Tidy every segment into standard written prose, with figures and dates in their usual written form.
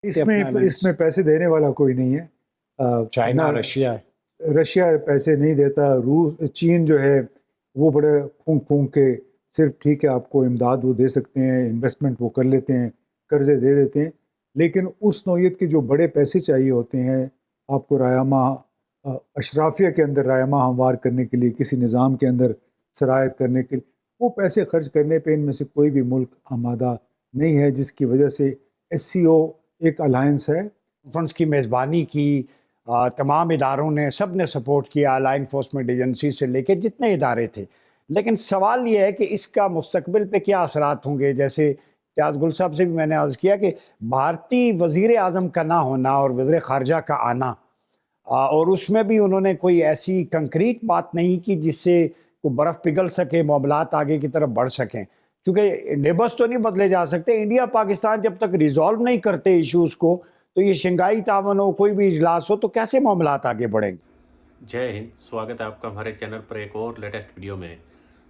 इसमें पैसे देने वाला कोई नहीं है। चाइना, रशिया पैसे नहीं देता। चीन जो है वो बड़े फूंक फूंक के सिर्फ ठीक है आपको इमदाद वो दे सकते हैं, इन्वेस्टमेंट वो कर लेते हैं, कर्जे दे देते हैं, लेकिन उस नौयत के जो बड़े पैसे चाहिए होते हैं आपको रायामा अशराफिया के अंदर रायामा हमवार करने के लिए, किसी निज़ाम के अंदर सरायत करने के लिए, वो पैसे खर्च करने पे इनमें से कोई भी मुल्क आमादा नहीं है, जिसकी वजह से SCO एक अलायंस है। कॉन्फ्रेंस की मेज़बानी की, तमाम इदारों ने, सब ने सपोर्ट किया, लॉ इन्फोर्समेंट एजेंसी से लेके जितने इदारे थे। लेकिन सवाल ये है कि इसका मुस्तकबिल पे क्या असरात होंगे। जैसे इम्तियाज़ गुल साहब से भी मैंने अर्ज़ किया कि भारतीय वज़ीर आज़म का ना होना और वज़ीर ख़ारजा का आना, और उसमें भी उन्होंने कोई ऐसी कंक्रीट बात नहीं की जिससे को बर्फ़ पिघल सके, मामलात आगे की तरफ बढ़ सकें, क्योंकि नेबर्स तो नहीं बदले जा सकते। इंडिया पाकिस्तान जब तक रिजॉल्व नहीं करते इश्यूज़ को, तो ये शंघाई तावन हो, कोई भी इजलास हो, तो कैसे मामलात आगे बढ़ेंगे। जय हिंद, स्वागत है आपका हमारे चैनल पर एक और लेटेस्ट वीडियो में।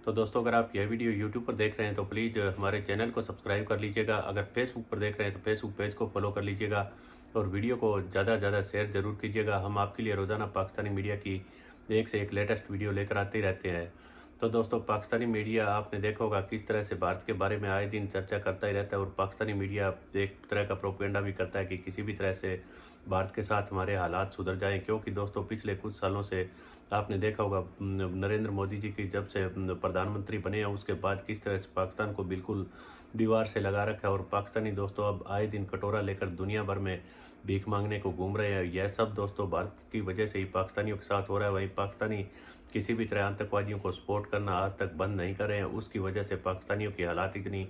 तो दोस्तों, अगर आप यह वीडियो यूट्यूब पर देख रहे हैं तो प्लीज़ हमारे चैनल को सब्सक्राइब कर लीजिएगा। अगर फेसबुक पर देख रहे हैं तो फेसबुक पेज को फॉलो कर लीजिएगा और वीडियो को ज़्यादा से ज़्यादा शेयर ज़रूर कीजिएगा। हम आपके लिए रोज़ाना पाकिस्तानी मीडिया की एक से एक लेटेस्ट वीडियो लेकर आते ही रहते हैं। तो दोस्तों, पाकिस्तानी मीडिया आपने देखा होगा किस तरह से भारत के बारे में आए दिन चर्चा करता ही रहता है, और पाकिस्तानी मीडिया एक तरह का प्रोपेगेंडा भी करता है कि किसी भी तरह से भारत के साथ हमारे हालात सुधर जाएं। क्योंकि दोस्तों, पिछले कुछ सालों से आपने देखा होगा नरेंद्र मोदी जी की जब से प्रधानमंत्री बने हैं उसके बाद किस तरह से पाकिस्तान को बिल्कुल दीवार से लगा रखा है, और पाकिस्तानी दोस्तों अब आए दिन कटोरा लेकर दुनिया भर में भीख मांगने को घूम रहे हैं। यह सब दोस्तों भारत की वजह से ही पाकिस्तानियों के साथ हो रहा है। वहीं पाकिस्तानी किसी भी तरह आतंकवादियों को सपोर्ट करना आज तक बंद नहीं कर रहे हैं, उसकी वजह से पाकिस्तानियों की हालात इतनी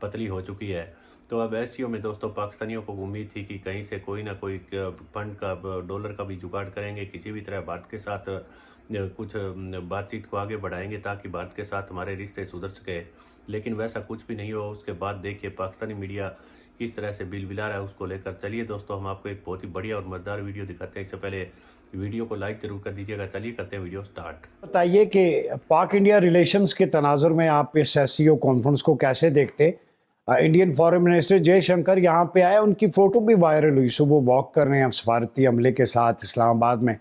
पतली हो चुकी है। तो अब SCO में दोस्तों पाकिस्तानियों को उम्मीद थी कि कहीं से कोई ना कोई फंड का, डॉलर का भी जुगाड़ करेंगे, किसी भी तरह भारत के साथ कुछ बातचीत को आगे बढ़ाएंगे ताकि भारत के साथ हमारे रिश्ते सुधर सके। लेकिन वैसा कुछ भी नहीं हुआ। उसके बाद देखिए पाकिस्तानी मीडिया किस तरह से बिलबिला रहा है उसको लेकर। चलिए दोस्तों, हम आपको एक बहुत ही बढ़िया और मज़ेदार वीडियो दिखाते हैं। इससे पहले वीडियो को लाइक जरूर कर दीजिएगा। चलिए करते हैं वीडियो स्टार्ट। बताइए कि पाक इंडिया रिलेशंस के तनाजुर में आप इस SCO कॉन्फ्रेंस को कैसे देखते। इंडियन फॉरेन मिनिस्टर जयशंकर यहाँ पे आए, उनकी फ़ोटो भी वायरल हुई, सुबह वॉक कर रहे हैं सफारती अमले के साथ इस्लामाबाद में,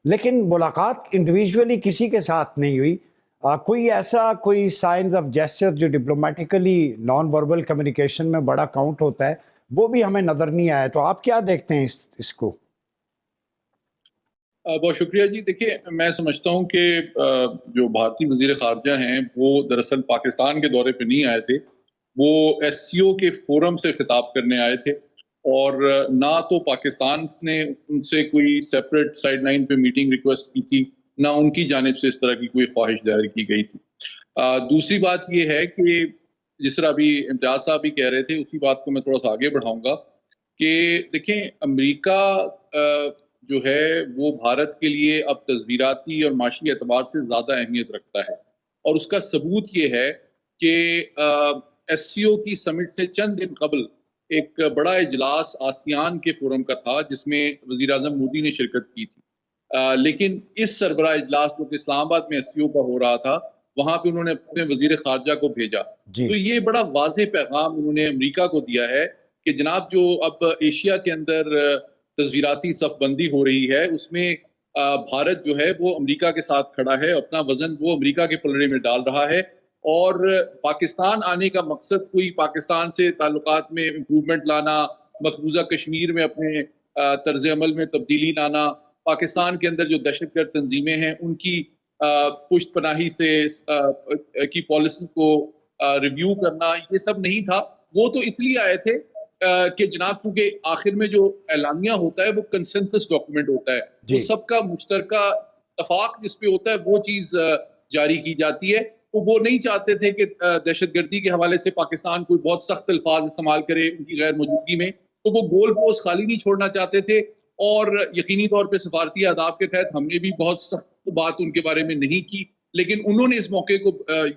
लेकिन मुलाकात इंडिविजुअली किसी के साथ नहीं हुई। कोई साइंस ऑफ जेस्चर जो डिप्लोमेटिकली नॉन वर्बल कम्युनिकेशन में बड़ा काउंट होता है, वो भी हमें नज़र नहीं आया। तो आप क्या देखते हैं इसको? बहुत शुक्रिया जी। देखिए, मैं समझता हूँ कि जो भारतीय वज़ीर ख़ारजा हैं वो दरअसल पाकिस्तान के दौरे पे नहीं आए थे, वो SCO के फोरम से खिताब करने आए थे, और ना तो पाकिस्तान ने उनसे कोई सेपरेट साइड लाइन पे मीटिंग रिक्वेस्ट की थी, ना उनकी जानिब से इस तरह की कोई ख्वाहिश जाहिर की गई थी। दूसरी बात ये है कि जिस तरह अभी इम्तियाज़ साहब भी कह रहे थे, उसी बात को मैं थोड़ा सा आगे बढ़ाऊंगा कि देखें, अमेरिका जो है वो भारत के लिए अब तस्वीराती और माशी एतबार से ज़्यादा अहमियत रखता है, और उसका सबूत ये है कि SCO की समिट से चंद दिन कबल एक बड़ा इजलास आसियान के फोरम का था जिसमें वज़ीर आज़म मोदी ने शिरकत की थी। लेकिन इस सरबराह इजलास जो कि इस्लामाबाद में SCO का हो रहा था, वहां पे उन्होंने अपने वज़ीर ख़ारजा को भेजा। तो ये बड़ा वाज़ेह पैगाम उन्होंने अमेरिका को दिया है कि जनाब, जो अब एशिया के अंदर तस्वीराती सफबंदी हो रही है उसमें भारत जो है वो अमेरिका के साथ खड़ा है, अपना वजन वो अमेरिका के पलड़े में डाल रहा है, और पाकिस्तान आने का मकसद कोई पाकिस्तान से ताल्लुकात में इम्प्रूवमेंट लाना, मकबूजा कश्मीर में अपने तर्ज अमल में तब्दीली लाना, पाकिस्तान के अंदर जो दहशतगर्द तंजीमें हैं उनकी पुश्त पनाही से की पॉलिसी को रिव्यू करना, ये सब नहीं था। वो तो इसलिए आए थे कि जनाब, क्योंकि आखिर में जो एलानिया होता है वो कंसेंसस डॉक्यूमेंट होता है, वो सबका मुश्तरका इत्तफाक जिस पे होता है वो चीज जारी की जाती है। तो वो नहीं चाहते थे कि दहशतगर्दी के हवाले से पाकिस्तान कोई बहुत सख्त अल्फाज इस्तेमाल करे उनकी गैर मौजूदगी में, तो वो गोल पोस्ट खाली नहीं छोड़ना चाहते थे। और यकीनी तौर पे सफारती आदाब के तहत हमने भी बहुत सख्त बात उनके बारे में नहीं की, लेकिन उन्होंने इस मौके को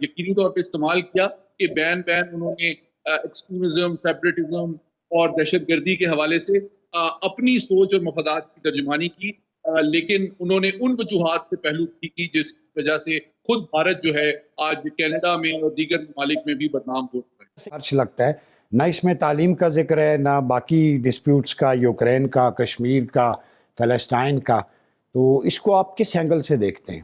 यकीनी तौर पे इस्तेमाल किया कि बैन उन्होंने एक्सट्रीमिज्म, सेपरेटिज्म और दहशतगर्दी के हवाले से अपनी सोच और मफादात की तर्जुमानी की, लेकिन उन्होंने उन वजूहात से पहलू की जिस वजह से खुद भारत जो है आज कनाडा में और दीगर ममालिक में भी बदनाम हो रहा है। अच्छा लगता है نہ اس میں تعلیم کا ذکر ہے، نہ باقی ڈسپیوٹس کا، یوکرین کا، کشمیر کا، فلسطین کا. تو اس کو آپ کس اینگل سے دیکھتے ہیں؟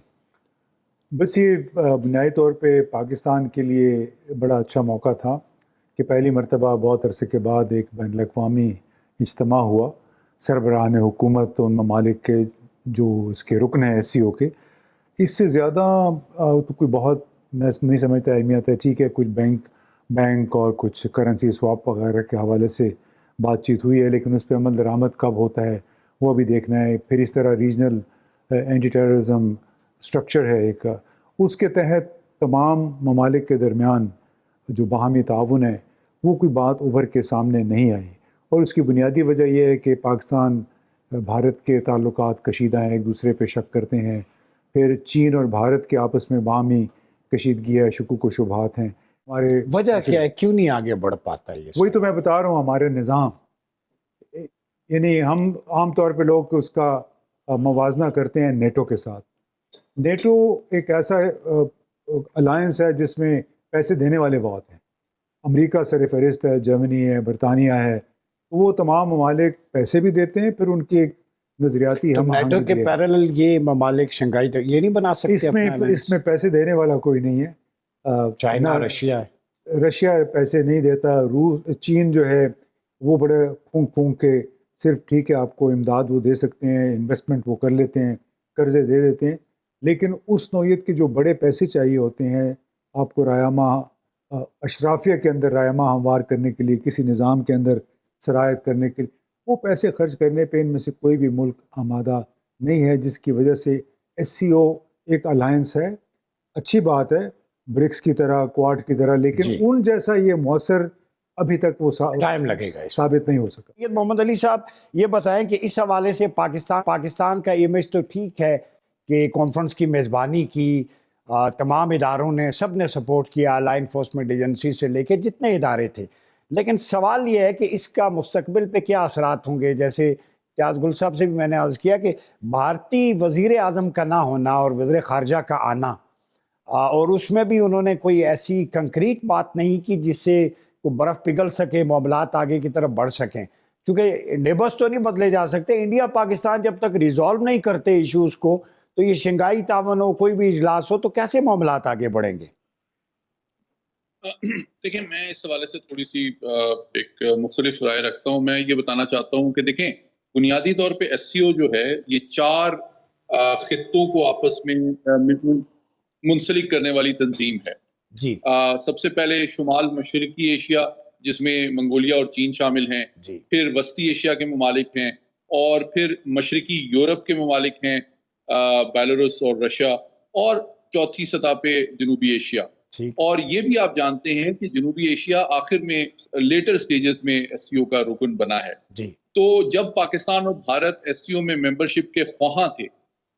بس یہ بنیادی طور پہ پاکستان کے لیے بڑا اچھا موقع تھا کہ پہلی مرتبہ بہت عرصے کے بعد ایک بین الاقوامی اجتماع ہوا. سربراہان حکومت ان ممالک کے جو اس کے رکن ہیں SCO کے، اس سے زیادہ تو کوئی بہت میں نہیں سمجھتا اہمیت ہے. ٹھیک ہے، کچھ بینک اور کچھ کرنسی سواپ وغیرہ کے حوالے سے بات چیت ہوئی ہے، لیکن اس پہ عمل درآمد کب ہوتا ہے وہ بھی دیکھنا ہے. پھر اس طرح ریجنل اینٹی ٹیررزم اسٹرکچر ہے ایک، اس کے تحت تمام ممالک کے درمیان جو باہمی تعاون ہے وہ کوئی بات ابھر کے سامنے نہیں آئی. اور اس کی بنیادی وجہ یہ ہے کہ پاکستان بھارت کے تعلقات کشیدہ ہیں، ایک دوسرے پہ شک کرتے ہیں. پھر چین اور بھارت کے آپس میں باہمی کشیدگی ہے، شکوک و شبہات ہیں. ہمارے وجہ کیا ہے، کیوں نہیں آگے بڑھ پاتا یہ؟ وہی تو میں بتا رہا ہوں، ہمارے نظام، یعنی ہم عام طور پہ لوگ اس کا موازنہ کرتے ہیں نیٹو کے ساتھ. نیٹو ایک ایسا الائنس ہے جس میں پیسے دینے والے بہت ہیں. امریکہ سر فہرست ہے، جرمنی ہے، برطانیہ ہے. وہ تمام ممالک پیسے بھی دیتے ہیں، پھر ان کی ایک نظریاتی تو نیٹو کے پیرالل یہ ممالک شنگھائی یہ نہیں بنا سکتے؟ اس میں پیسے دینے والا کوئی نہیں ہے. چائنا، رشیا پیسے نہیں دیتا. چین جو ہے وہ بڑے پھونک پھونک کے صرف ٹھیک ہے آپ کو امداد وہ دے سکتے ہیں، انویسٹمنٹ وہ کر لیتے ہیں، قرضے دے دیتے ہیں، لیکن اس نوعیت کے جو بڑے پیسے چاہیے ہوتے ہیں آپ کو رایامہ اشرافیہ کے اندر رایامہ ہموار کرنے کے لیے، کسی نظام کے اندر سرایت کرنے کے لیے، وہ پیسے خرچ کرنے پہ ان میں سے کوئی بھی ملک آمادہ نہیں ہے، جس کی وجہ سے SCO ایک الائنس ہے. اچھی بات ہے برکس کی طرح، کوارڈ کی طرح، لیکن ان جیسا یہ مؤثر ابھی تک وہ ٹائم لگے گا، ثابت نہیں ہو سکا. محمد علی صاحب یہ بتائیں کہ اس حوالے سے پاکستان کا امیج تو ٹھیک ہے کہ کانفرنس کی میزبانی کی، تمام اداروں نے، سب نے سپورٹ کیا، لا انفورسمنٹ ایجنسی سے لے کے جتنے ادارے تھے، لیکن سوال یہ ہے کہ اس کا مستقبل پہ کیا اثرات ہوں گے؟ جیسے امتیاز گل صاحب سے بھی میں نے عرض کیا کہ بھارتی وزیر اعظم کا نہ ہونا اور وزیر خارجہ کا آنا، اور اس میں بھی انہوں نے کوئی ایسی کنکریٹ بات نہیں کی جس سے کوئی برف پگھل سکے، معاملات آگے کی طرف بڑھ سکیں، کیونکہ نیبرز تو نہیں بدلے جا سکتے. انڈیا پاکستان جب تک ریزالو نہیں کرتے ایشوز کو، تو یہ شنگھائی تعاون ہو، کوئی بھی اجلاس ہو، تو کیسے معاملات آگے بڑھیں گے؟ دیکھیں، میں اس حوالے سے تھوڑی سی ایک مختلف رائے رکھتا ہوں. میں یہ بتانا چاہتا ہوں کہ دیکھیں، بنیادی طور پہ SCO جو ہے یہ 4 خطوں کو آپس میں منسلک کرنے والی تنظیم ہے. جی. سب سے پہلے شمال مشرقی ایشیا، جس میں منگولیا اور چین شامل ہیں. جی. پھر وسطی ایشیا کے ممالک ہیں، اور پھر مشرقی یورپ کے ممالک ہیں، بیلاروس اور رشیا، اور چوتھی سطح پہ جنوبی ایشیا. اور یہ بھی آپ جانتے ہیں کہ جنوبی ایشیا آخر میں لیٹر سٹیجز میں SCO کا رکن بنا ہے. جی. تو جب پاکستان اور بھارت SCO میں ممبرشپ کے خواہاں تھے،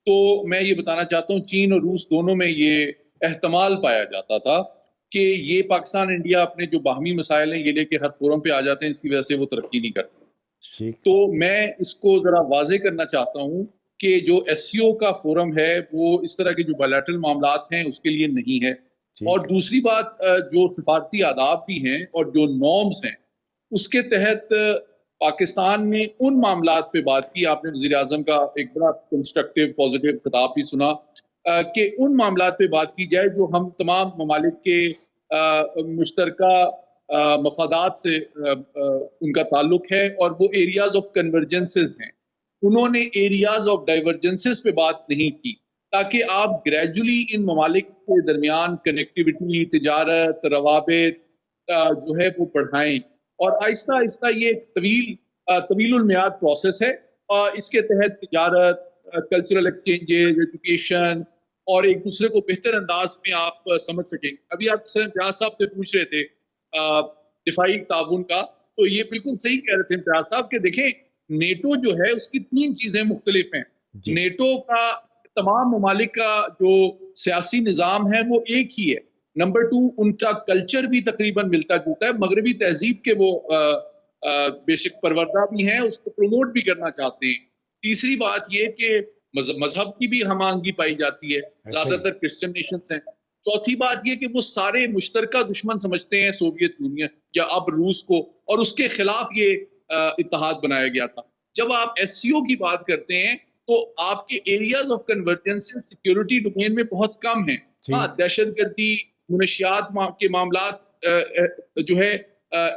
تو میں یہ بتانا چاہتا ہوں چین اور روس دونوں میں یہ احتمال پایا جاتا تھا کہ یہ پاکستان انڈیا اپنے جو باہمی مسائل ہیں یہ لے کے ہر فورم پہ آ جاتے ہیں، اس کی وجہ سے وہ ترقی نہیں کرتے. تو میں اس کو ذرا واضح کرنا چاہتا ہوں کہ جو SCO کا فورم ہے وہ اس طرح کے جو بائلیٹرل معاملات ہیں اس کے لیے نہیں ہے. اور دوسری بات، جو سفارتی آداب بھی ہیں اور جو نارمز ہیں اس کے تحت پاکستان نے ان معاملات پہ بات کی. آپ نے وزیر اعظم کا ایک بڑا کنسٹرکٹیو پازیٹیو خطاب بھی سنا کہ ان معاملات پہ بات کی جائے جو ہم تمام ممالک کے مشترکہ مفادات سے ان کا تعلق ہے، اور وہ ایریاز آف کنورجنسز ہیں. انہوں نے ایریاز آف ڈائیورجنسز پہ بات نہیں کی، تاکہ آپ گریجولی ان ممالک کے درمیان کنیکٹیوٹی، تجارت، روابط جو ہے وہ بڑھائیں. اور آہستہ آہستہ یہ طویل المیعاد پروسیس ہے. اس کے تحت تجارت، کلچرل ایکسچینجز، ایجوکیشن، اور ایک دوسرے کو بہتر انداز میں آپ سمجھ سکیں. ابھی آپ امتیاز صاحب سے پوچھ رہے تھے دفاعی تعاون کا، تو یہ بالکل صحیح کہہ رہے تھے امتیاز صاحب کہ دیکھیں نیٹو جو ہے اس کی 3 چیزیں مختلف ہیں. نیٹو کا تمام ممالک کا جو سیاسی نظام ہے وہ ایک ہی ہے. نمبر 2، ان کا کلچر بھی تقریباً ملتا جلتا ہے، مغربی تہذیب کے وہ بے شک پروردہ بھی ہیں، اس کو پروموٹ بھی کرنا چاہتے ہیں. تیسری بات یہ کہ مذہب کی بھی ہم آہنگی پائی جاتی ہے، زیادہ تر کرسچن نیشنز ہیں. चौथी बात ये कि वो सारे मुश्तरका दुश्मन समझते हैं सोवियत यूनियन या अब रूस को, और उसके खिलाफ ये इत्तेहाद बनाया गया था। जब आप एससीओ की बात करते हैं तो आपके areas of convergence security domain में बहुत कम हैं। हाँ, दहशतगर्दी, मुनशियात के मामलात जो है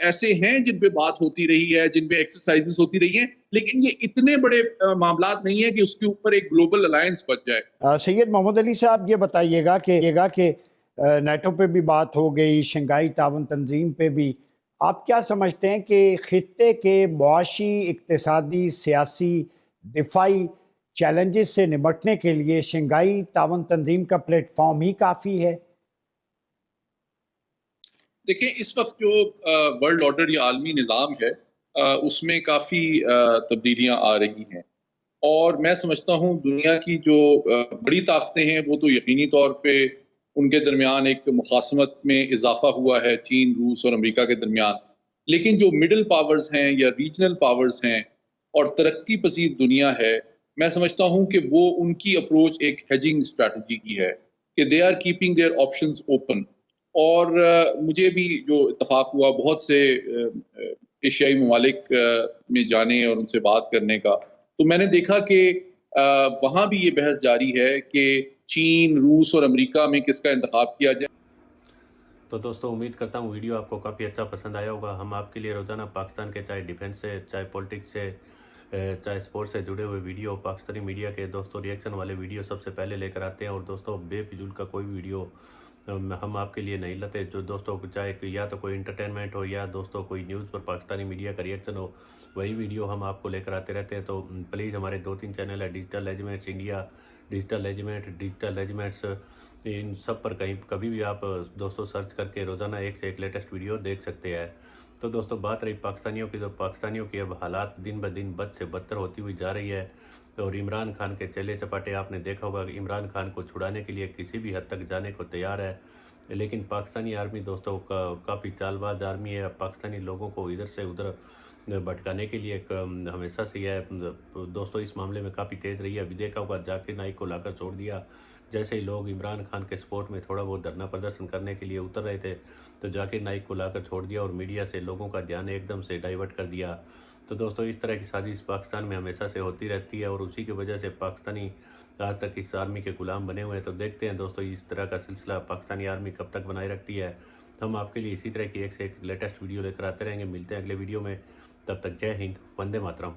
ऐसे हैं जिन पे बात होती रही है, जिन पे एक्सरसाइजेस होती रही हैं, लेकिन ये इतने बड़े मामलात नहीं है कि उसके ऊपर एक ग्लोबल अलायंस बन जाए। सैयद मोहम्मद अली साहब, ये बताइएगा कि नेटो पे भी बात हो गई, शंघाई ताउन तंजीम पे भी, आप क्या समझते हैं कि खित्ते के मुआशी, इक्तिसादी, सियासी, दिफाई चैलेंजेस से निपटने के लिए शंघाई ताउन तंजीम का प्लेटफॉर्म ही काफ़ी है? देखिए, इस वक्त जो वर्ल्ड ऑर्डर या आलमी निज़ाम है उसमें काफ़ी तब्दीलियां आ रही हैं, और मैं समझता हूँ दुनिया की जो बड़ी ताकतें हैं वो तो यकीनी तौर पे उनके दरमियान एक मुखासमत में इजाफा हुआ है, चीन, रूस और अमेरिका के दरमियान। लेकिन जो मिडिल पावर्स हैं या रीजनल पावर्स हैं और तरक्की पजीर दुनिया है, मैं समझता हूँ कि वो उनकी अप्रोच एक हेजिंग स्ट्रैटेजी की है कि they are keeping their options open. और मुझे भी जो इत्तेफाक हुआ बहुत से एशियाई ममालिक में जाने और उनसे बात करने का, तो मैंने देखा कि वहाँ भी ये बहस जारी है कि चीन, रूस और अमेरिका में किसका इंतखाब किया जाए। तो दोस्तों, उम्मीद करता हूँ वीडियो आपको काफ़ी अच्छा पसंद आया होगा। हम आपके लिए रोज़ाना पाकिस्तान के चाहे डिफेंस से, चाहे पॉलिटिक्स से, चाहे स्पोर्ट्स से जुड़े हुए वीडियो, पाकिस्तानी मीडिया के दोस्तों रिएक्शन वाले वीडियो सबसे पहले लेकर आते हैं। और दोस्तों, बेफिजूल का कोई वीडियो हम आपके लिए नहीं लाते। जो दोस्तों चाहे या तो कोई इंटरटेनमेंट हो या दोस्तों कोई न्यूज़ पर पाकिस्तानी मीडिया का रिएक्शन हो, वही वीडियो हम आपको लेकर आते रहते हैं। तो प्लीज़ हमारे 2-3 चैनल है, digital regiments India, digital regiments, इन सब पर कहीं कभी भी आप दोस्तों सर्च करके रोज़ाना एक से एक लेटेस्ट वीडियो देख सकते हैं। तो दोस्तों, बात रही पाकिस्तानियों की, तो पाकिस्तानियों की अब हालात दिन ब दिन बद से बदतर होती हुई जा रही है। और इमरान खान के चले चपाटे आपने देखा होगा कि इमरान खान को छुड़ाने के लिए किसी भी हद तक जाने को तैयार है। लेकिन पाकिस्तानी आर्मी दोस्तों काफ़ी चालबाज आर्मी है। पाकिस्तानी लोगों को इधर से उधर भटकाने के लिए हमेशा से है दोस्तों, इस मामले में काफ़ी तेज़ रही है। अभी देखा होगा जाकिर नाइक को लाकर छोड़ दिया। जैसे ही लोग इमरान खान के सपोर्ट में थोड़ा बहुत धरना प्रदर्शन करने के लिए उतर रहे थे, तो जाकिर नाइक को लाकर छोड़ दिया और मीडिया से लोगों का ध्यान एकदम से डाइवर्ट कर दिया। तो दोस्तों, इस तरह की साजिश पाकिस्तान में हमेशा से होती रहती है और उसी की वजह से पाकिस्तानी आज तक इस आर्मी के गुलाम बने हुए हैं। तो देखते हैं दोस्तों, इस तरह का सिलसिला पाकिस्तानी आर्मी कब तक बनाए रखती है। हम आपके लिए इसी तरह की एक से एक लेटेस्ट वीडियो लेकर आते रहेंगे। मिलते हैं अगले वीडियो में, तब तक जय हिंद, वंदे मातरम।